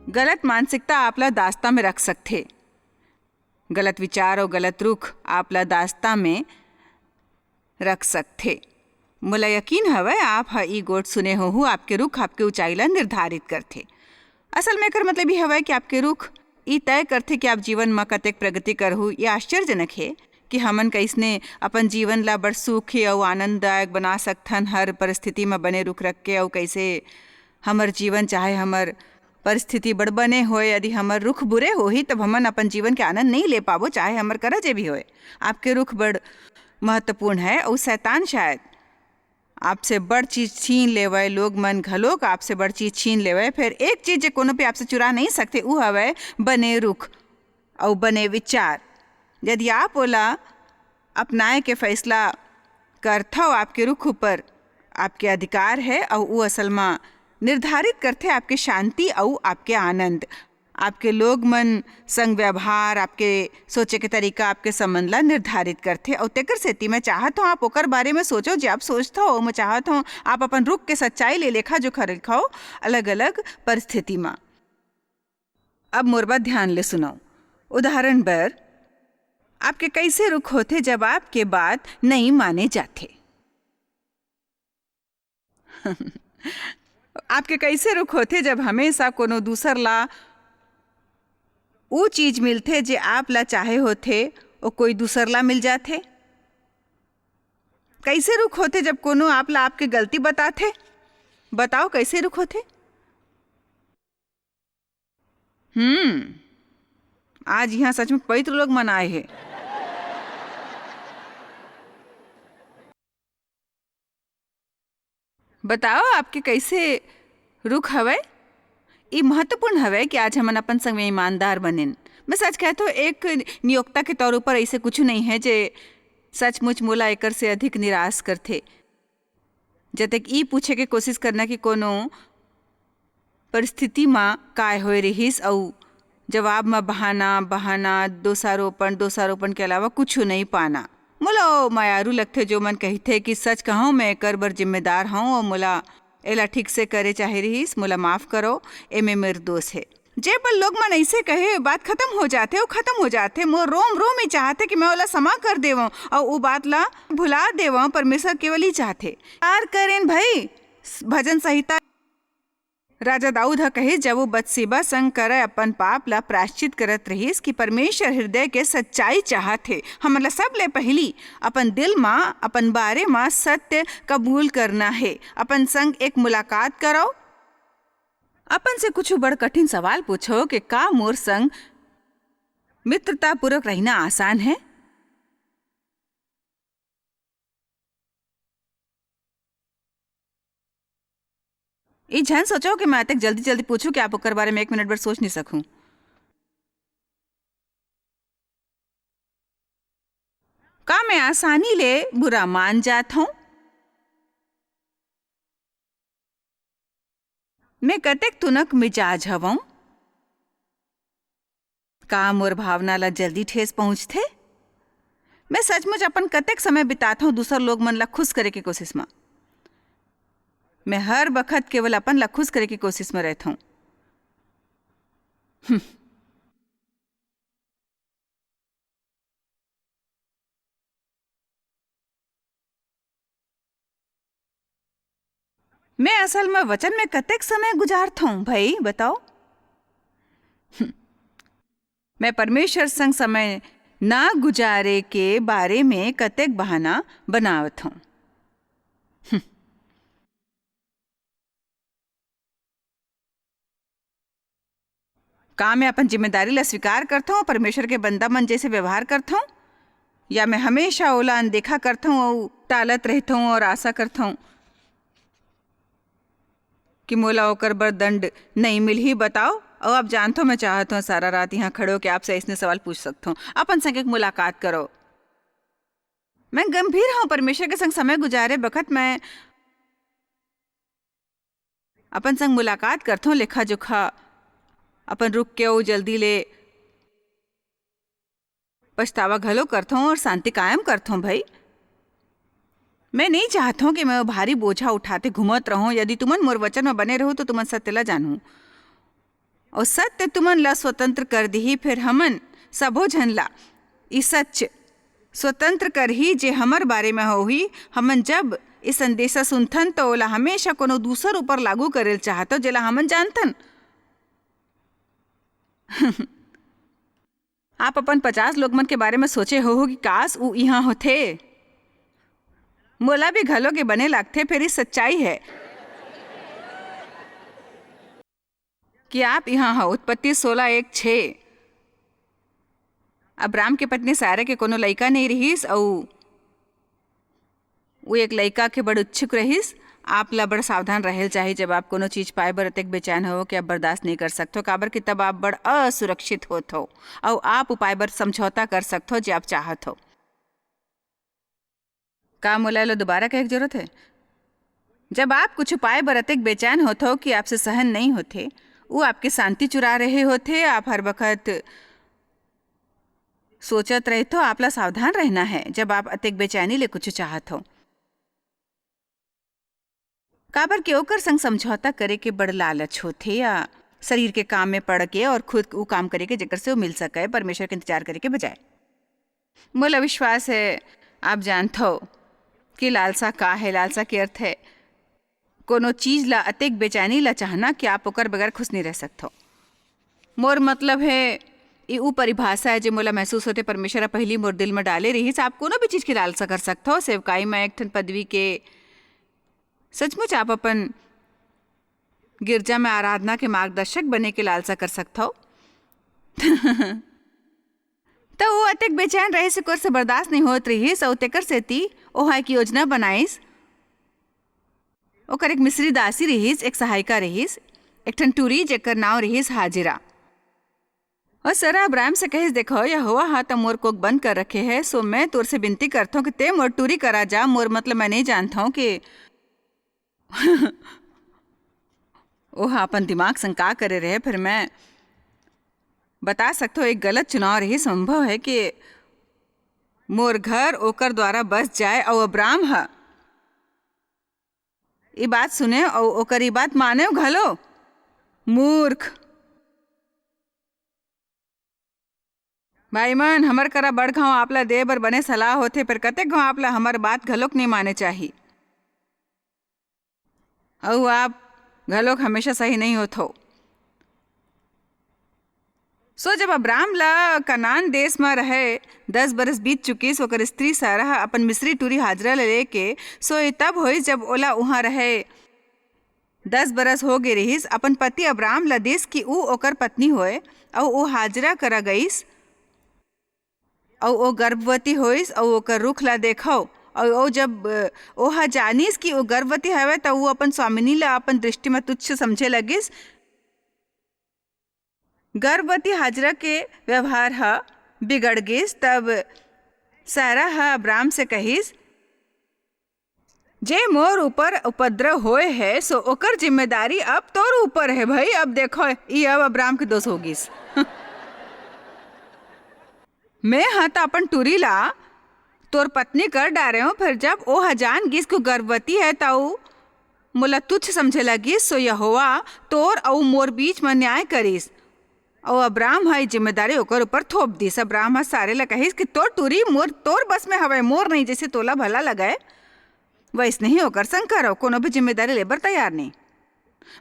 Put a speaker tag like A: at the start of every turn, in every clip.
A: गलत मानसिकता आपला दास्ता में रख सकते। गलत विचार और गलत रुख आपला दास्ता में रख सकते। मुला यकीन हवय आप ह ई गोट सुने हो आपके रुख आपके ऊंचाई ला निर्धारित करथे। असल में एकर मतलब ही हवय कि आपके रुख ई तय करथे कि आप जीवन में कतेक प्रगति करहु। ये आश्चर्यजनक है कि हमन कैसने अपन जीवन ला बड़ सुखी और आनंददायक बना सकथन हर परिस्थिति में बने रुख रख के। और कैसे हमर जीवन चाहे हमर परिस्थिति बड़ बने होए, यदि हमर रुख बुरे होही तब हमन अपन जीवन के आनंद नहीं ले पाबो, चाहे हमर करजे भी होए। आपके रुख बड़ महत्वपूर्ण है और शैतान शायद आपसे बड़ चीज छीन लेवे। लोग मन घलोक आपसे बड़ चीज छीन लेवे। फिर एक चीज जो कोनो भी आपसे चुरा नहीं सकते वो हवे बने रुख और बने विचार। यदि आप ओला अपनाए के फैसला करथो, आपके रुख ऊपर आपके अधिकार है और वो असल में निर्धारित करते आपके शांति और आपके आनंद। आपके लोग मन संग व्यवहार, आपके सोचे के तरीका आपके संबंध ला निर्धारित करते। और तेकर सेती मैं चाहत हूँ आप ओकर बारे में सोचो जो आप सोचते हो। मैं चाहत हूँ आप अपन रुख के सच्चाई ले लेखा जो खर लिखाओ अलग अलग परिस्थिति में। अब मोर बात ध्यान ले सुनो। उदाहरण बर आपके कैसे रुख होते जब आपके बात नहीं माने जाते। आपके कैसे रुख होते जब हमेशा कोनो दूसर ला वो चीज मिलते जे आप ला चाहे होते और कोई दूसर ला मिल जाते। कैसे रुख होते जब कोनो आप ला आपके गलती बताते। बताओ कैसे रुख होते। आज यहाँ सच में पवित्र लोग मनाए हैं। बताओ आपके कैसे रुख हवे। ये महत्वपूर्ण हवे कि आज हमन अपन संग में ईमानदार बनें। मैं सच कहता हूँ एक नियोक्ता के तौर पर ऐसे कुछ नहीं है जे सचमुच मोला एकर से अधिक निराश करथे। जब तक ई पूछे के कोशिश करना कि कोनो परिस्थिति में काय होए रहीस और जवाब में बहाना दोषारोपण के अलावा कुछ नहीं पाना। मोला मायारू लगथे जो मन कहते कि सच कहूँ मैं एकर बर जिम्मेदार हूँ और मोला एला ठीक से करे चाहे रहीस, मोला माफ करो, एमे मेर दोष है। जे पर लोग मन ऐसे कहे बात खत्म हो जाते। मोर रोम रोम ही चाहते कि मैं ओला क्षमा कर देवो और वो बात ला भुला देवो। परमेश्वर केवल ही चाहते प्यार करें भाई। भजन संहिता राजा दाऊद ह कहे जब वो बत्सीबा संग करे अपन पाप ला प्रायश्चित करत रहीस कि परमेश्वर हृदय के सच्चाई चाहते। हमला सब ले पहली अपन दिल माँ अपन बारे माँ सत्य कबूल करना है। अपन संग एक मुलाकात करो, अपन से कुछ बड़ कठिन सवाल पूछो कि का मोर संग मित्रता पूर्वक रहना आसान है। ये झन सोचो कि मैं तक जल्दी जल्दी पूछूं कि आप ओकर बारे में 1 मिनट भर सोच नहीं सकूं। का मैं आसानी ले बुरा मान जात हूं। मैं कतेक तुनक मिजाज हवं। का मोर भावना ला जल्दी ठेस पहुंचथे। मैं सचमुच अपन कतेक समय बितात हूं दूसर लोग मन ला खुश करे के कोशिश में। मैं हर बखत केवल अपन ला खुश करे की कोशिश में रहता हूँ। मैं असल में वचन में कतेक समय गुजारता हूँ भाई बताओ। मैं परमेश्वर संग समय ना गुजारे के बारे में कतेक बहाना बनावत हूँ। का मैं अपन जिम्मेदारी ला स्वीकार करता हूँ, परमेश्वर के बंदा मन जैसे व्यवहार करता हूँ, या मैं हमेशा ओला अनदेखा करता हूँ और टालत रहता हूँ और आशा करता हूँ कि मोला ओकर बर दंड नहीं मिल ही। बताओ। और आप जानते हो मैं चाहता हूँ सारा रात यहाँ खड़े हो के आपसे ऐसे सवाल पूछ सकता हूँ। अपन संग एक मुलाकात करो। मैं गंभीर हूँ। परमेश्वर के संग समय गुजारे बखत मैं अपन संग मुलाकात करता हूँ। लेखा जोखा अपन रुक के वो जल्दी ले पछतावा घलो करता हूँ और शांति कायम करता हूँ भाई। मैं नहीं चाहता हूँ कि मैं वो भारी बोझा उठाते घूमत रहूं। यदि तुमन मोर वचन में बने रहो तो तुमन सत्य ला जानू और सत्य तुमन ला स्वतंत्र कर दी, फिर हमन सबो झन ला ई सच स्वतंत्र कर ही जे हमर बारे में होही। हमन जब इस संदेशा सुनथन तो ओला हमेशा कोनो दूसर ऊपर लागू करेल चाहतो जेला हमन जानथन। आप अपन 50 लोग मन के बारे में सोचे हो कि काश ऊ यहाँ होथे। मोला भी घलो के बने लागथे, फिर इस सच्चाई है कि आप यहाँ हो। उत्पत्ति 16:1-6। अब्राम के पत्नी सारा के कोनो लइका नहीं रहीस और वो एक लइका के बड़ उत्सुक रहीस। आप ला बड़ सावधान रहेल चाहिए जब आप कोनो चीज पाए बर अतेक बेचैन हो कि आप बर्दाश्त नहीं कर सकते हो, काबर कि तब आप बड़ असुरक्षित होत हो और आप उपाय बर समझौता कर सकते हो जो आप चाहत हो। का मोला लो दोबारा कहे जरूरत है? जब आप कुछ उपाय बर अतेक बेचैन होते हो कि आपसे सहन नहीं होते, वो आपकी शांति चुरा रहे होते, आप हर वक्त सोचत रहे तो आपला सावधान रहना है जब आप अतेक बेचैनी ले कुछ चाहत हो। काबर के ओकर संग समझौता करे के बड़ लालच होथे या शरीर के काम में पड़ के और खुद वो काम करे के जेकर से वो मिल सके, परमेश्वर के इंतजार करे के बजाय। मोला विश्वास है आप जानते हो कि लालसा का है। लालसा के अर्थ है कोनो चीज ला अतेक बेचैनी ला चाहना कि आप ओकर बगैर खुश नहीं रह सकते हो। मोर मतलब है ये वो परिभाषा है जो मोला महसूस होते परमेश्वर पहली मोर दिल में डाले रही। आप कोनो भी चीज की लालसा कर सकते हो। सेवकाई में एक ठन पदवी के, सचमुच आप अपन गिरजा में आराधना के मार्गदर्शक बने के लालसा कर सकते हो। तो वो अतेक बेचैन रहे से कोर से बर्दाश्त नहीं होत रही सौ तेकर सेती ओहा एक योजना बनाईस। ओकर एक मिस्री दासी रहीस, एक सहायिका रहीस, एक ठन टूरी जेकर नाव रहीस हाजिरा। और सरा अब्राहम से कहिस देखो या हुआ हा तो मोर कोक बंद कर रखे है, सो मैं तोर से विनती करता हूँ कि ते मोर टूरी करा जा। मोर मतलब मैं नहीं जानता हूँ कि ओह अपन दिमाग संका करे रहे। फिर मैं बता सकता हूँ एक गलत चुनाव रही। संभव है कि मोर घर ओकर द्वारा बस जाए और अब्राम हा ये बात सुने और ओकर ये बात माने घलो। मूर्ख भाई मन, हमर करा बड़ घाव आपला दे बर बने सलाह होथे, पर कतेक घाव आपला हमर बात घलोक नहीं माने चाहिए और आप घलोक हमेशा सही नहीं होत हो। सो जब अब्राम ला कनान देश में रहे 10 बरस बीत चुकी, ओकर स्त्री सारा अपन मिस्री टूरी हाजरा ले लेके सो ये तब होई जब ओला वहाँ रहे 10 बरस हो गए रहीस। अपन पति अब्राम ला देश की ऊ ओकर पत्नी होए और वो हाजरा करा गईस और वो गर्भवती होइस और ओकर रुख ला देखो और वो जब ओहा जानिस कि वो गर्भवती हवे तो वो अपन स्वामिनी ला अपन दृष्टि में तुच्छ समझे लगिस। गर्भवती हाजरा के व्यवहार हा बिगड़ गिस। तब सारा हा अब्राम से कहिस जे मोर ऊपर उपद्रव होए है सो ओकर जिम्मेदारी अब तोर ऊपर है भाई। अब देखो ये अब अब्राम के दोष होगिस। मैं हाँ तो अपन टूरी ला तोर पत्नी कर डारे हूँ, फिर जब ओ हजान गिस को गर्भवती है तो मोला तुच्छ समझे लगिस। सो यहोवा तोर और मोर बीच में न्याय करिस और अब्राम हा जिम्मेदारी ओकर ऊपर थोप दिस। अब्राम हा सारे ला कहिस कि तोर टूरी मोर तोर बस में हवे, मोर नहीं जैसे तोला भला लगाए वैसे नहीं होकर संग करो, कोनो भी जिम्मेदारी लेबर तैयार नहीं।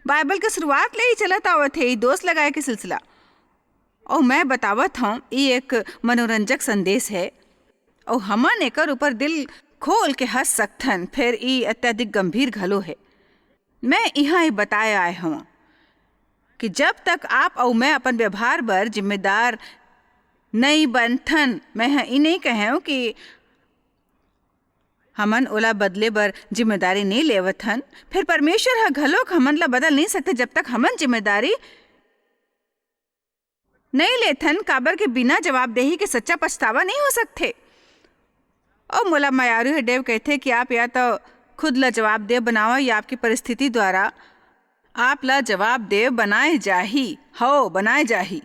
A: बाइबल के शुरुआत ले ही चलत आवत है दोष लगाए के सिलसिला। और मैं बतावत हूँ ये एक मनोरंजक संदेश है और हमन एकर ऊपर दिल खोल के हंस सकथन, फिर ये अत्यधिक गंभीर घलो है। मैं यहाँ ही बताए आए हूँ कि जब तक आप और मैं अपन व्यवहार बर जिम्मेदार नहीं बनथन, मैं ये नहीं कहूँ कि हमन ओला बदले बर जिम्मेदारी नहीं लेवथन, फिर परमेश्वर हा घलोक हमन ला बदल नहीं सकते जब तक हमन जिम्मेदारी नहीं लेथन। काबर के बिना जवाबदेही के सच्चा पछतावा नहीं हो सकते। और मोला मायारू हडेव कहते कि आप या तो खुद ला जवाबदेह बनाओ या आपकी परिस्थिति द्वारा आप ला जवाबदेह बनाए जाही हो बनाए जाही।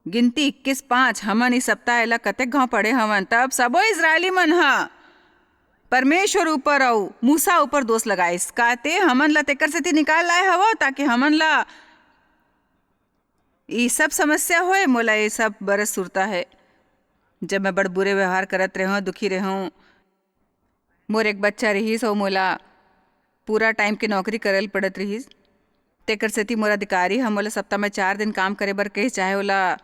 A: गिनती 21:5। हमन इस सप्ताह एला कतेक घाव पढ़े हवन। तब सबो इजरायली मन हा परमेश्वर ऊपर और मूसा ऊपर दोष लगाइस काते हमन ला तेकर सेती निकाल लाए हवो ताकि हमन ला ये सब समस्या होए। मोला ये सब बरस सुरता है जब मैं बड़ बुरे व्यवहार करत रहूँ, दुखी रहूँ। मोर एक बच्चा रहीस और मोला पूरा टाइम के नौकरी करल पड़त रहीस। तेकर सेती मोर अधिकारी हम मोला सप्ताह में 4 दिन काम करे बर कहे, चाहे ओला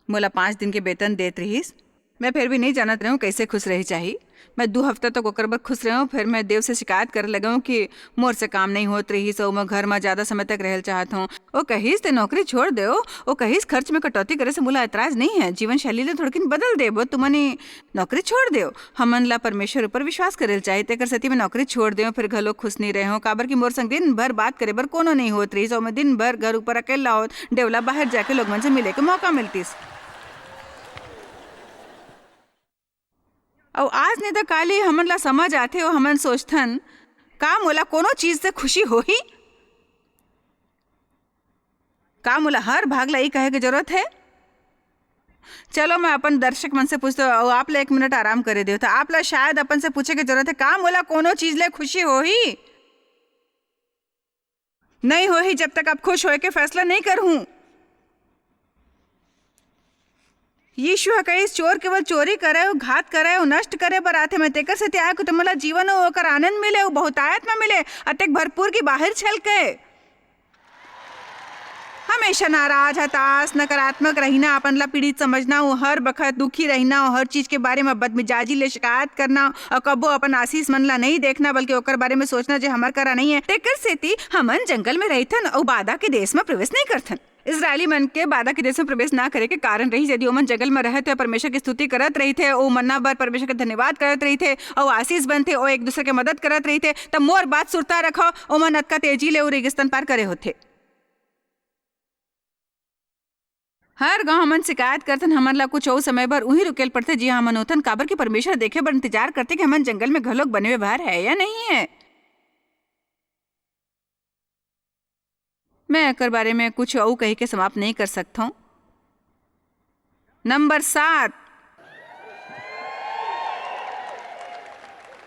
A: मोला 5 दिन के वेतन देत रहीस। मैं फिर भी नहीं जानत रहूँ कैसे खुश रही चाहिए। मैं 2 हफ्ता तक ओकर बर खुश रहूँ, फिर मैं देव से शिकायत करे लगूँ कि मोर से काम नहीं होत रहीस और मैं घर में ज़्यादा समय तक रहल चाहत हूँ। वो कहीस ते नौकरी छोड़ दे, वो कहीस खर्च में कटौती करे से मोला एतराज़ नहीं है, जीवन शैली ले थोड़किन बदल देबो, तुमने नौकरी छोड़ दो। हमन ला परमेश्वर ऊपर विश्वास करेल चाहिए। तेकर सेती मैं नौकरी छोड़ दे, फिर घर लोग खुश नहीं रहे हो काबर कि मोर संग दिन भर बात करे बर कोनो नहीं होत रहीस और मैं दिन भर घर ऊपर अकेला होत डेवला बाहर जाके लोग मन से मिले के मौका मिलतीस। और आज नहीं तो काली हमन ला समझ आथे और हमन सोचथन का मोला कोनो चीज से खुशी होही। का मोला हर भाग ला कहे की जरूरत है। चलो मैं अपन दर्शक मन से पूछता हूँ, आप ला 1 मिनट आराम करे दो। तो आप ला शायद अपन से पूछे की जरूरत है का मोला कोनो चीज ले खुशी होही। नहीं होही जब तक आप खुश होए के फैसला नहीं करूँ। यीशु कई चोर केवल चोरी करे, घात करे, नष्ट करे बर आथे। मैं तेकर से त्याग तो मला जीवन ओकर आनंद मिले, वो बहुतायत में मिले, अतेक भरपूर की बाहर छल के। हमेशा नाराज, हताश, नकारात्मक रहना, अपन ला पीड़ित समझना, वो हर बखत दुखी रहना, हर चीज के बारे में बदमिजाजी ले शिकायत करना और कबो अपन आशीष मन ला नहीं देखना बल्कि ओकर बारे में सोचना जो हमार करा नहीं है। तेकर सेती हमन जंगल में रहथन और बादा के देश में प्रवेश नहीं करथन। इजरायली मन के बादा के देश में प्रवेश ना करे के कारण रही यदि ओमन जंगल में रहते परमेश्वर की स्तुति करत रही थे, ओ मन्ना बर परमेश्वर के धन्यवाद करत रही थे और आशीष बनते ओ एक दूसरे के मदद करत रही थे, तब मोर बात सुरता रखो ओमन अतका तेजी ले रेगिस्तान पार करे होते। हर गांव हमन शिकायत करतन हमन ला कुछ और समय बर उही रुकेल पड़ते जी हमन होतन काबर की परमेश्वर देखे बर इंतजार करते कि हमन जंगल में घलोक बने हुए बाहर है या नहीं है। मैं एकर बारे में कुछ और कही के समाप्त नहीं कर सकता हूँ। नंबर 7,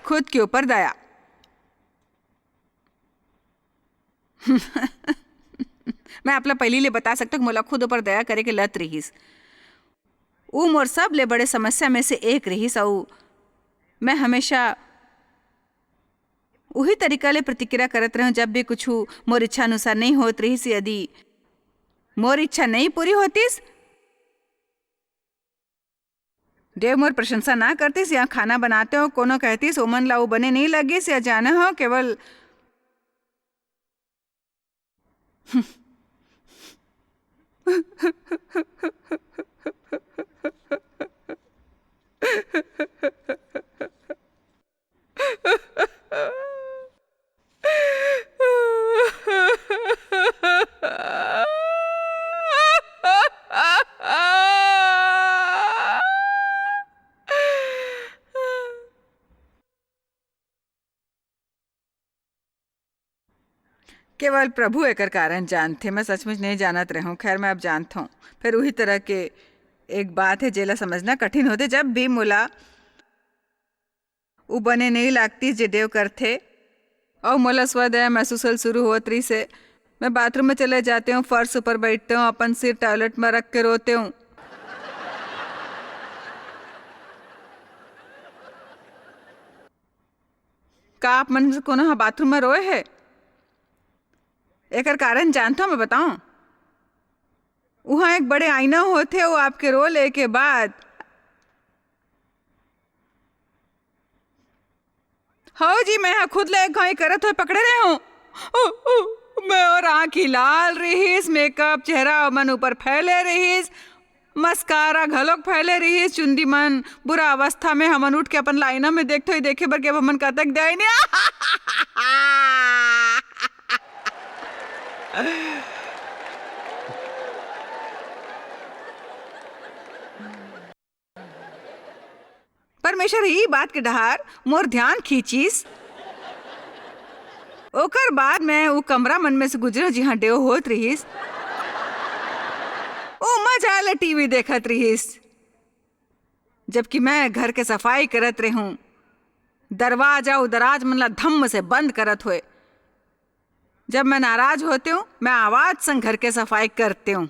A: खुद के ऊपर दया। मैं आपला पहली ले बता सकता हूँ मोला खुद ऊपर दया करे के लत रहीस। वो मोर सब ले बड़े समस्या में से एक रहीस और मैं हमेशा वही तरीका ले प्रतिक्रिया करत रहूं जब भी कुछ मोर इच्छा अनुसार नहीं होत रहीस। यदि मोर इच्छा नहीं पूरी होतीस, देव मोर प्रशंसा ना करतीस या खाना बनाते हो कोनो कहतीस ओमन ला वो बने नहीं लगिस या जाने हो केवल केवल प्रभु एकर कारण जानते, मैं सचमुच नहीं जानत रहूं। खैर मैं अब जानता हूँ। फिर वही तरह के एक बात है जेला समझना कठिन होते जब भी मोला वो बने नहीं लागती जे देव करते और मोला स्वदया महसूस शुरू होत रही से मैं बाथरूम में चले जाते हूँ, फर्श ऊपर बैठते हूँ, अपन सिर टॉयलेट में रख के रोते हूँ। का आप मन से कोनो बाथरूम में रोए है? एकर कारण जानता हूँ मैं बताऊं। वहाँ एक बड़े आईना होते वो आपके रो ले के बाद हो जी मैं खुद ले घाई करत हुए पकड़े रहे हूँ। मैं और आँखी लाल रहीस, मेकअप चेहरा मन ऊपर फैले रहीस, मस्कारा घलोक फैले रहीस, चुंदी मन बुरा अवस्था में हमन उठ के अपन लाइना में देखते ही देखे बर के हमन कतक दे परमेश्वर ही बात के डहार मोर ध्यान खींचीस। ओकर बाद मैं वो कमरा मन में से गुजरे जहाँ डेव होत रहीस, ओ मजा ले टीवी देखत रहीस जबकि मैं घर के सफाई करत रहूं। दरवाजा उदराज मन ला धम्म से बंद करत हुए। जब मैं नाराज होती हूँ मैं आवाज संग घर के सफाई करती हूँ।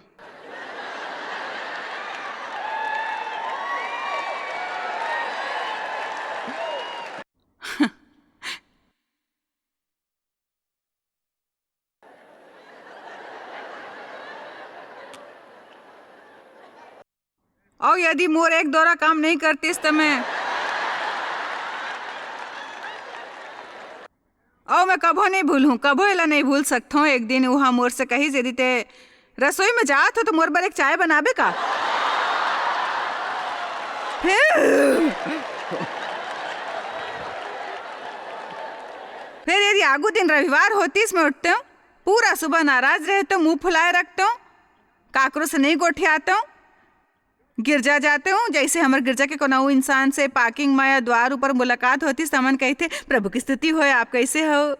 A: और यदि मोर एक दौरा काम नहीं करतीस तो मैं कभो नहीं भूलूं, कभो एला नहीं भूल सकता हूँ। एक दिन वहाँ मोर से कही यदि ते रसोई में जात हो तो मोर बर एक चाय बनाबे का। फिर यदि आगू दिन रविवार होतीस मैं उठते हूँ, पूरा सुबह नाराज रहते हूँ, मुंह फुलाए रखते हूँ, काकरों से नहीं गोठियाते हूँ, गिरजा जाते हूँ। जैसे हमारे गिरजा के कोनाऊ इंसान से पार्किंग में या द्वार ऊपर मुलाकात होती समन कहते प्रभु की स्तुति हो, आप कैसे हो,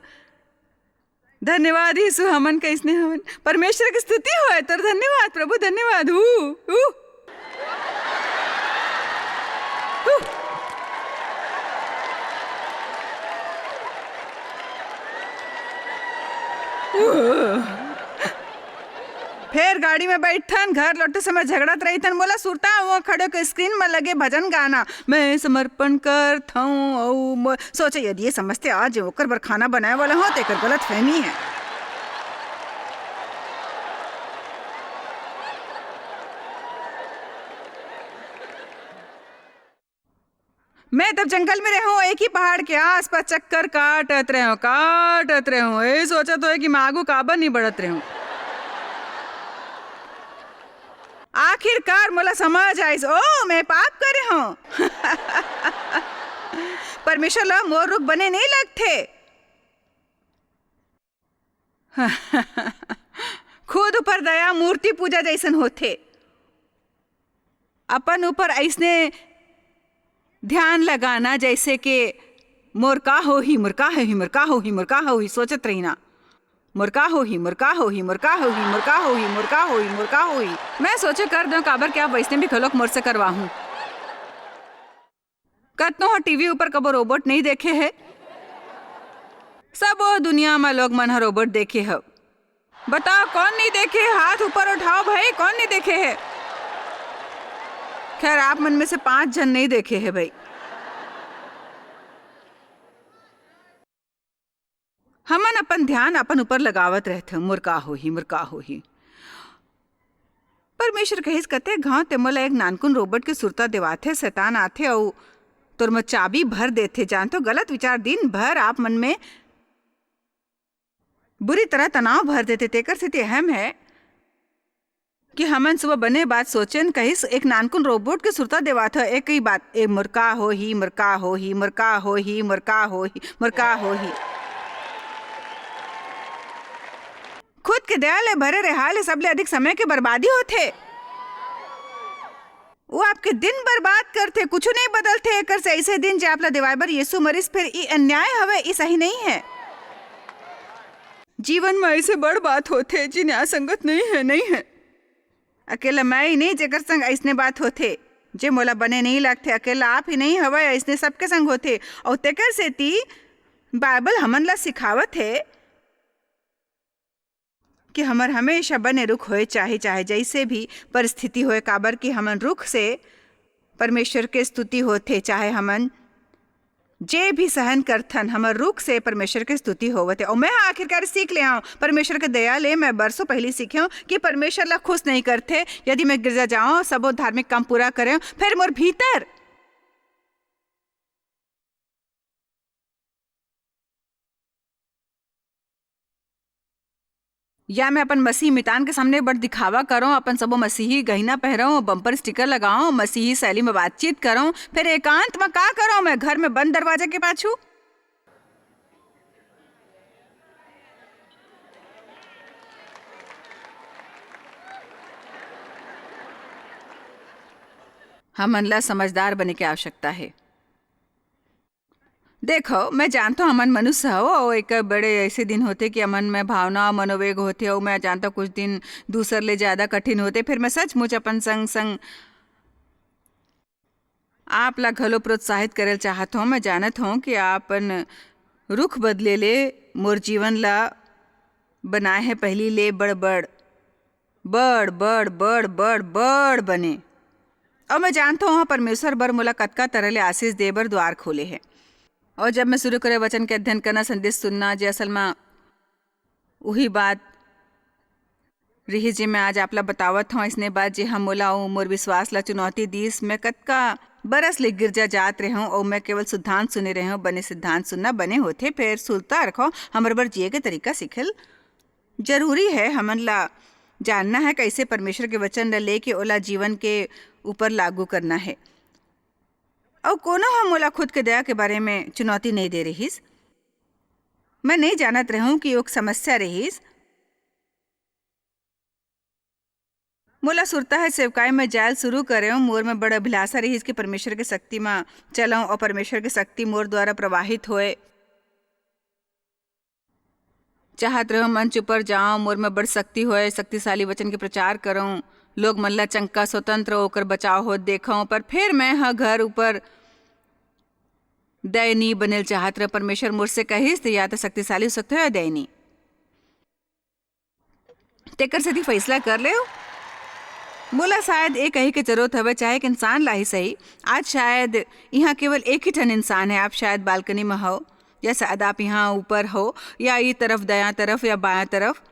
A: धन्यवाद यीशु, हमन कैसने हवन, परमेश्वर की स्तुति हो तो धन्यवाद प्रभु, धन्यवाद। फिर गाड़ी में बैठन घर लौटते समय झगड़त रही थन, बोला सुरता वो खड़े के स्क्रीन में लगे भजन गाना मैं समर्पण करता हूँ। सोचे यदि ये समझते आज ओकर बर खाना बनाए वाला हो तो एक गलत फहमी है। मैं तब जंगल में रहूं, एक ही पहाड़ के आस पास चक्कर काटत रहूं। ये सोचा तो है कि मैं आगू काबर नहीं बढ़त रहूं। आखिरकार मोला समझ आइस, ओ मैं पाप करे हूँ। परमेश्वर ला मोर रुख बने नहीं लगते। खुद ऊपर दया मूर्ति पूजा जैसन होते, अपन ऊपर ऐसने ध्यान लगाना जैसे कि मोर का हो ही सोचत रही ना, मुर्का हो ही। मैं सोचे कर दो काबर क्या वैसने भी खलोक मोर से करवा हूं। कतनो हो टीवी ऊपर कबो रोबोट नहीं देखे है, सब वो दुनिया में लोग मन रोबोट देखे है। बताओ कौन नहीं देखे, हाथ ऊपर उठाओ भाई, कौन नहीं देखे है। खैर आप मन में से 5 जन नहीं देखे है भाई। हमन अपन ध्यान अपन ऊपर लगावत रहते, मुर्का हो ही। परमेश्वर कहिस कते घाव ते मोला एक नानकुन रोबोट के सुरता देवाथे, शैतान आथे और तोर में चाबी भर देथे। जानतो गलत विचार दिन भर आप मन में बुरी तरह तनाव भर देते। तेकर से अहम है कि हमन सुबह बने बात सोचन कहिस एक नानकुन रोबोट के सुरता देवाथ एक ही बात, ए मुर्का हो ही। खुद के दया ले भरे रहा ले सबले अधिक समय के बर्बादी होते। वो आपके दिन बर्बाद करते, कुछ नहीं बदलते। एकर से ऐसे दिन जे आपला दिवाबर यीशु मरीज, फिर ई अन्याय हवे, ई सही नहीं है। जीवन में ऐसे बड़ बात होते जी न्याय संगत नहीं है। अकेला मैं ही नहीं जेकर संग ऐसने बात होते जे मोला बने नहीं लगते। अकेला आप ही नहीं हवे, ऐसने सबके संग होते। और तेकर से ती बाइबल हमन ला सिखावत है कि हमर हमेशा बने रुख होए, चाहे जैसे भी परिस्थिति होए। काबर कि हमन रुख से परमेश्वर के स्तुति होते, चाहे हमन जे भी सहन करथन, हमर रुख से परमेश्वर के स्तुति होवते। और मैं आखिरकार सीख ले हूँ परमेश्वर के दया ले। मैं बरसों पहले सीखे हूँ कि परमेश्वर ला खुश नहीं करते यदि मैं गिरजा जाऊँ, सबो धार्मिक काम पूरा करें, फिर मोर भीतर या मैं अपन मसीह मितान के सामने बड़ दिखावा करूं, अपन सबो मसीही गहना पहराऊं, बम्पर स्टिकर लगाऊं, मसीही शैली में बातचीत करूं, फिर एकांत में का करूं मैं घर में बंद दरवाजा के पाछू। हमन ला समझदार बने की आवश्यकता है। देखो मैं जानता हूँ अमन मनुष्य हो और एक बड़े ऐसे दिन होते कि अमन में भावना मनोवेग होते हो। मैं जानता हूँ कुछ दिन दूसर ले ज़्यादा कठिन होते, फिर मैं सचमुच अपन संग आप ला घलो प्रोत्साहित करल चाहत हूँ। मैं जानत हूँ कि आपन रुख बदले ले मोर जीवन ला बनाए है पहली ले बड़ बड़ बड़ बड़ बड़ बड़ बड़ बने। और मैं जानता हूँ परमेश्वर बर मोला कतका तरह ले आशीष दे बर द्वार खोले है। और जब मैं शुरू करे वचन के अध्ययन करना, संदेश सुनना, जे असल में वही बात रही जे मैं आज आपला बतावत हूँ। इसने बात जे हम मोला मोर विश्वास ला चुनौती दीस। मैं कतका बरस ले गिरजा जात रहे हूँ और मैं केवल सिद्धांत सुने रहे हूँ। बने सिद्धांत सुनना बने होते, फिर सुनता रखो। हमर बर जिए के तरीका सीखल जरूरी है। हमन ला जानना है कैसे परमेश्वर के वचन ला लेके ओला जीवन के ऊपर लागू करना है। और कोनो हम मोला खुद के दया के बारे में चुनौती नहीं दे रहीस। मैं नहीं जानत रहूं कि एक समस्या रहीस। मोला सुरता है सेवकाई में जायल शुरू करे। मोर में बड़ा अभिलाषा रहीस कि परमेश्वर के शक्ति में चलाऊं और परमेश्वर की शक्ति मोर द्वारा प्रवाहित होए। चाहत रहूं मंच ऊपर जाऊं, मोर में बड़ शक्ति होए, शक्तिशाली वचन के प्रचार करूं, लोग मन ला चंका स्वतंत्र होकर बचाव हो देखूं। पर फिर मैं हाँ घर ऊपर दयनीय बनेल चाहत रह। परमेश्वर मुझसे कहिस या तो शक्तिशाली हो सकते हो या दयनीय। तेकर से फैसला कर ले। मोला शायद एक कही के जरूरत हवे, चाहे एक इंसान ला ही सही। आज शायद यहाँ केवल एक ही ठन इंसान है। आप शायद बालकनी में हो, या शायद आप यहाँ ऊपर हो, या ये तरफ दायां तरफ या बायां तरफ।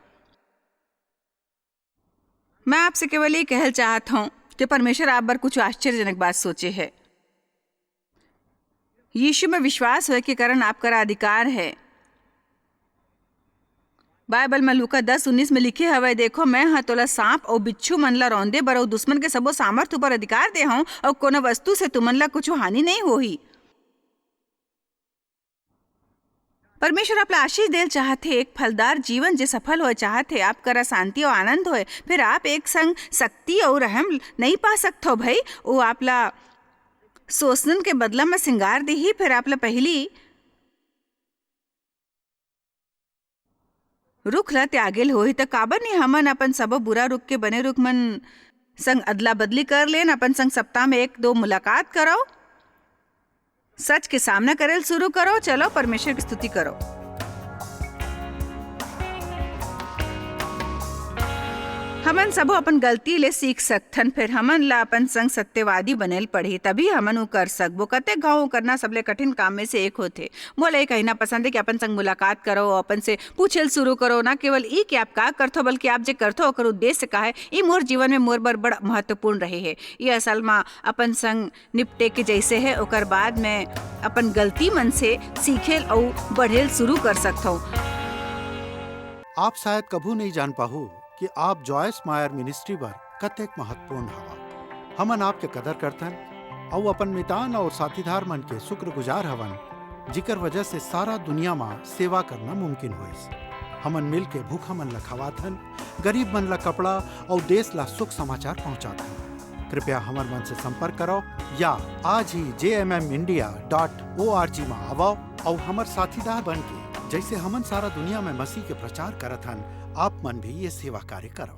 A: मैं आपसे केवल ये कहल चाहत हूँ कि परमेश्वर आप पर कुछ आश्चर्यजनक बात सोचे है। यीशु में विश्वास होए के कारण आपका अधिकार है। बाइबल में लूका 10:19 में लिखे हवे, देखो मैं हाँ तोला सांप और बिच्छू मन ला रौंदे बर और दुश्मन के सबो सामर्थ ऊपर अधिकार दे हूँ, और कोनो वस्तु से तुमन ला कुछ हानि नहीं होही। परमेश्वर आप आशीष देल चाहते, एक फलदार जीवन जे सफल हो चाहते, आप करा शांति और आनंद होए। फिर आप एक संग शक्ति और रहम नहीं पा सकते हो भाई। वो आपला शोषण के बदला में सिंगार दी ही। फिर आपला पहली रुख ला त्यागेल होही तो काबर नहीं हमन अपन सब बुरा रुख के बने रुख मन संग अदला बदली कर लेन। अपन संग सप्ताह में 1-2 मुलाकात करो, सच के सामना करेल शुरू करो। चलो परमेश्वर की स्तुति करो। हमन सबो अपन गलती ले सीख सकथन। फिर हमन ला अपन संग सत्यवादी बनेल पढ़ी, तभी हमन उ कर सकबो। कते घाव करना सबले कठिन काम में से एक होथे। मोला ये कहना पसंद है कि अपन संग मुलाकात करो, अपन से पूछेल शुरू करो। ना केवल ई कि आप का करथो, बल्कि आप जे करथो ओकर उद्देश्य का है। ई मोर जीवन में मोर बर बड़ा महत्वपूर्ण रहे है। ये असल में अपन संग निपटे के जैसे है। ओकर बाद में अपन गलती मन से सीखेल और बढ़ेल शुरू कर सकथो।
B: आप शायद कभू नहीं जान पाहु कि आप जॉयस मायर मिनिस्ट्री बर कतेक महत्वपूर्ण हवा। हमन आपके कदर करथन और अपन मितान और साथीदार मन के शुक्रगुजार हवन, जिकर वजह से सारा दुनिया में सेवा करना मुमकिन होइस। हमन मिल के भूखा मन ला खवाथन, गरीब मन ला कपड़ा और देश ला सुख समाचार पहुंचाथन। कृपया हमर मन से संपर्क करो या आज ही jmmindia.org में आवो और हमर साथीदार बन के जैसे हमन सारा दुनिया में मसीह के प्रचार करत हन, आप मन भी ये सेवा कार्य करो।